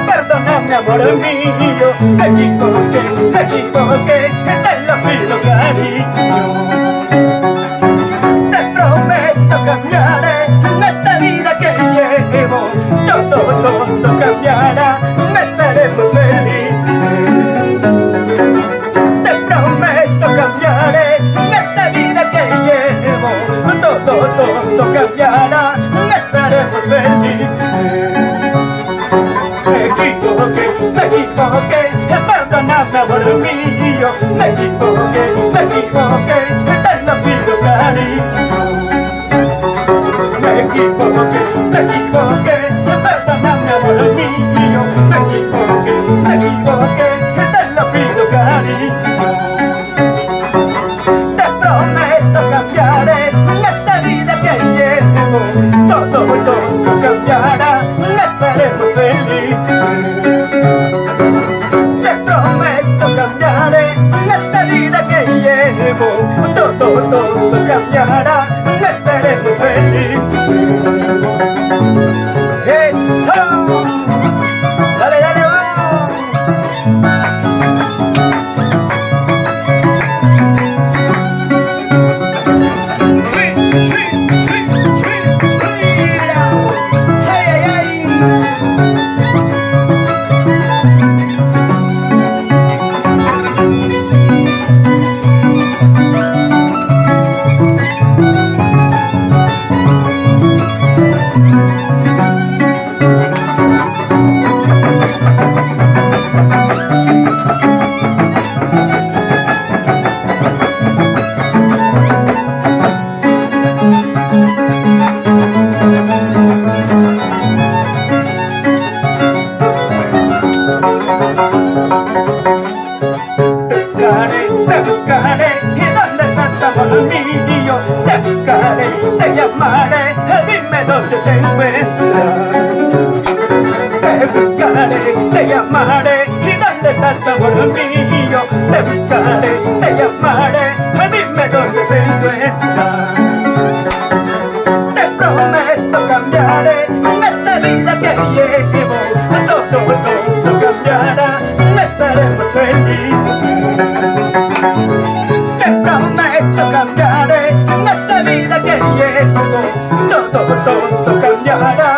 perdóname amor mío, me equivoqué, te lo pido cariño. Te prometo cambiaré en esta vida que llevo, todo cambiará, estaremos felices. Te prometo cambiaré en esta vida que llevo, todo cambiará, estaremos felices. Me equivoqué, perdóname amor mío, me equivoqué, te lo pido cariño. Me equivoqué, perdóname amor mío, me equivoqué, te lo pido cariño. Te prometo cambiaré en esta vida que llevo, todo cambiará, estaremos felices. Te prometo cambiaré en esta vida que llevo, todo cambiará, estaremos felices. ¡Eso! ¡Dale, vamos! Te buscaré, ¿y dónde estás amor mío? Te buscaré, te llamaré, dime dónde te encuentras. Te buscaré, te llamaré, ¿y dónde estás amor mío? Te buscaré, te llamaré, dime dónde te encuentras. Te prometo cambiaré en esta vida que llevo, todo cambiará, estaremos felices. Te prometo cambiaré en esta vida que llevo, todo cambiará,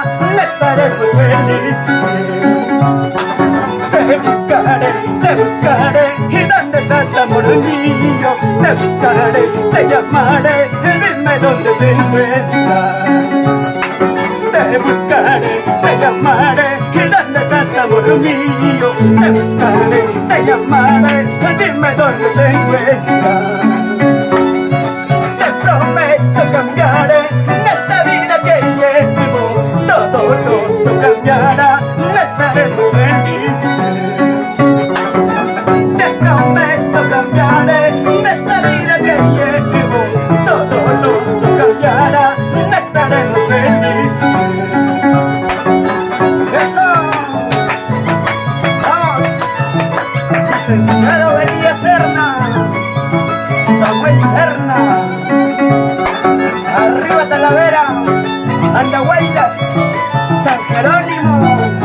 estaremos felices. Te buscaré, ¿y dónde estás amor mío? Te buscaré, te llamaré, dime dónde te encuentras. Te buscaré, te llamaré, ¿y dónde estás amor mío? Te buscaré, te llamaré, dime dónde te encuentras. Te prometo cambiaré en esta vida que llevo, todo cambiará, estaremos felices. Te prometo cambiaré en esta vida que llevo, todo cambiará, estaremos felices. ¡Eso! ¡Vamos! Licenciado Elías Serna, Samuel Serna, arriba Talavera, Andahuaylas, San Jerónimo.